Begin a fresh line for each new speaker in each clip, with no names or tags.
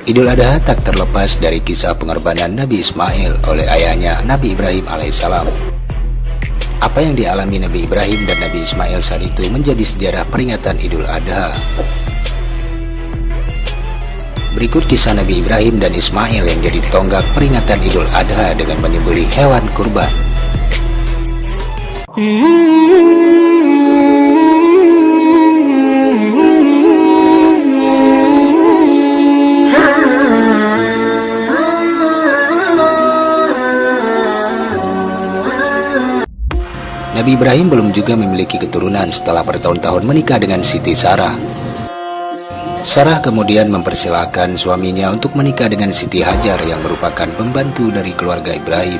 Idul Adha tak terlepas dari kisah pengorbanan Nabi Ismail oleh ayahnya Nabi Ibrahim alaihissalam. Apa yang dialami Nabi Ibrahim dan Nabi Ismail saat itu menjadi sejarah peringatan Idul Adha. Berikut kisah Nabi Ibrahim dan Ismail yang jadi tonggak peringatan Idul Adha dengan menyembelih hewan kurban. Nabi Ibrahim belum juga memiliki keturunan setelah bertahun-tahun menikah dengan Siti Sarah. Sarah kemudian mempersilahkan suaminya untuk menikah dengan Siti Hajar yang merupakan pembantu dari keluarga Ibrahim.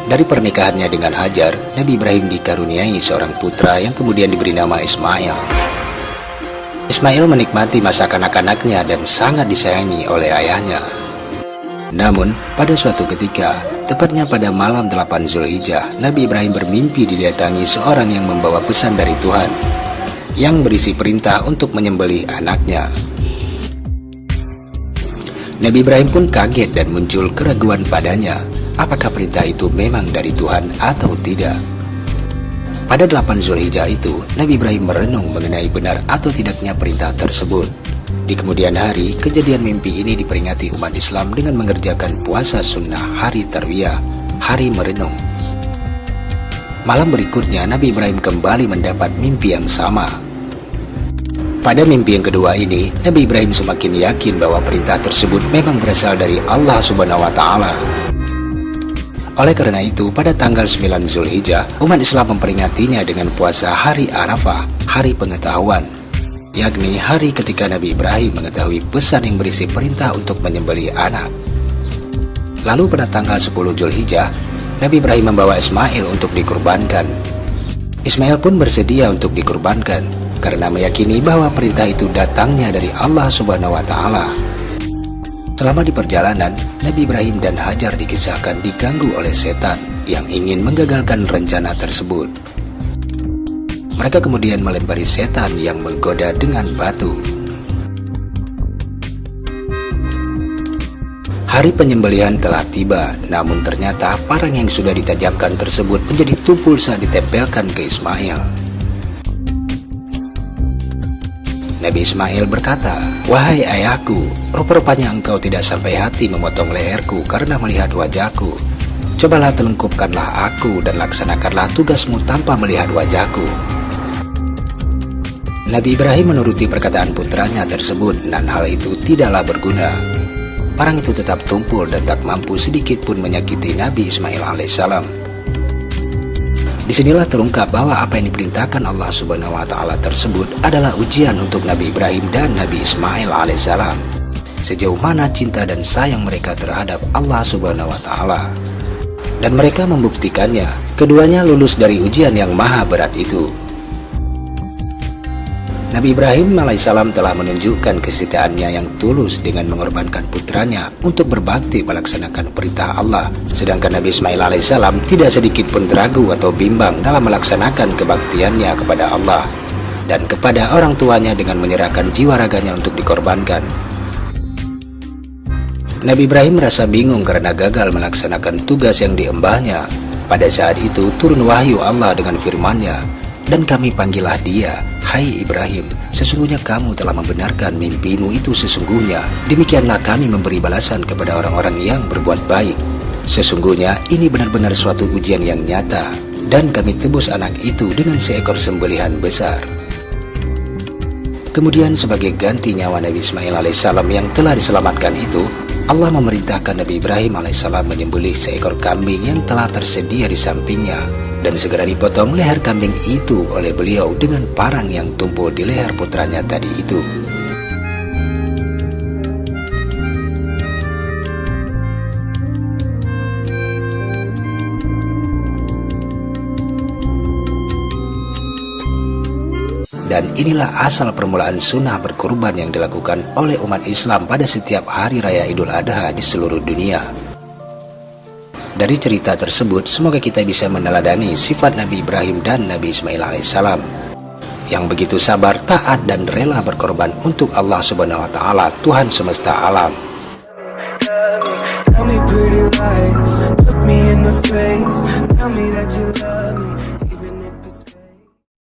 Dari pernikahannya dengan Hajar, Nabi Ibrahim dikaruniai seorang putra yang kemudian diberi nama Ismail. Ismail menikmati masa kanak-kanaknya dan sangat disayangi oleh ayahnya. Namun, pada suatu ketika, tepatnya pada malam 8 Zulhijjah, Nabi Ibrahim bermimpi didatangi seorang yang membawa pesan dari Tuhan, yang berisi perintah untuk menyembelih anaknya. Nabi Ibrahim pun kaget dan muncul keraguan padanya, apakah perintah itu memang dari Tuhan atau tidak. Pada 8 Zulhijjah itu, Nabi Ibrahim merenung mengenai benar atau tidaknya perintah tersebut. Di kemudian hari, kejadian mimpi ini diperingati umat Islam dengan mengerjakan puasa sunnah hari Tarwiyah, hari merenung. Malam berikutnya, Nabi Ibrahim kembali mendapat mimpi yang sama. Pada mimpi yang kedua ini, Nabi Ibrahim semakin yakin bahwa perintah tersebut memang berasal dari Allah Subhanahu wa Ta'ala. Oleh karena itu, pada tanggal 9 Zulhijjah, umat Islam memperingatinya dengan puasa hari Arafah, hari pengetahuan, yakni hari ketika Nabi Ibrahim mengetahui pesan yang berisi perintah untuk menyembelih anak. Lalu pada tanggal 10 Zulhijjah, Nabi Ibrahim membawa Ismail untuk dikurbankan. Ismail pun bersedia untuk dikurbankan karena meyakini bahwa perintah itu datangnya dari Allah Subhanahu wa Ta'ala. Selama di perjalanan, Nabi Ibrahim dan Hajar dikisahkan diganggu oleh setan yang ingin menggagalkan rencana tersebut. Mereka kemudian melempari setan yang menggoda dengan batu. Hari penyembelihan telah tiba, namun ternyata parang yang sudah ditajamkan tersebut menjadi tumpul saat ditempelkan ke Ismail. Nabi Ismail berkata, "Wahai ayahku, rupa-rupanya engkau tidak sampai hati memotong leherku karena melihat wajahku. Cobalah telungkupkanlah aku dan laksanakanlah tugasmu tanpa melihat wajahku." Nabi Ibrahim menuruti perkataan putranya tersebut dan hal itu tidaklah berguna. Parang itu tetap tumpul dan tak mampu sedikit pun menyakiti Nabi Ismail alaihissalam. Disinilah terungkap bahwa apa yang diperintahkan Allah Subhanahu wa Ta'ala tersebut adalah ujian untuk Nabi Ibrahim dan Nabi Ismail alaihissalam. Sejauh mana cinta dan sayang mereka terhadap Allah Subhanahu wa Ta'ala. Dan mereka membuktikannya, keduanya lulus dari ujian yang maha berat itu. Nabi Ibrahim alaihissalam telah menunjukkan kesetiaannya yang tulus dengan mengorbankan putranya untuk berbakti melaksanakan perintah Allah. Sedangkan Nabi Ismail alaihissalam tidak sedikit pun ragu atau bimbang dalam melaksanakan kebaktiannya kepada Allah dan kepada orang tuanya dengan menyerahkan jiwa raganya untuk dikorbankan. Nabi Ibrahim merasa bingung karena gagal melaksanakan tugas yang diembannya. Pada saat itu turun wahyu Allah dengan firman-Nya, "Dan kami panggillah dia, hai Ibrahim, sesungguhnya kamu telah membenarkan mimpimu itu sesungguhnya. Demikianlah kami memberi balasan kepada orang-orang yang berbuat baik. Sesungguhnya ini benar-benar suatu ujian yang nyata, dan kami tebus anak itu dengan seekor sembelihan besar." Kemudian sebagai ganti nyawa Nabi Ismail alaihissalam yang telah diselamatkan itu, Allah memerintahkan Nabi Ibrahim alaihissalam menyembelih seekor kambing yang telah tersedia di sampingnya, dan segera dipotong leher kambing itu oleh beliau dengan parang yang tumpul di leher putranya tadi itu. Dan inilah asal permulaan sunnah berkurban yang dilakukan oleh umat Islam pada setiap hari raya Idul Adha di seluruh dunia. Dari cerita tersebut, semoga kita bisa meneladani sifat Nabi Ibrahim dan Nabi Ismail alaihissalam. yang begitu sabar, taat, dan rela berkorban untuk Allah Subhanahu wa Ta'ala, Tuhan semesta alam.
Tell me pretty lies, look me in the face, tell me that you love me.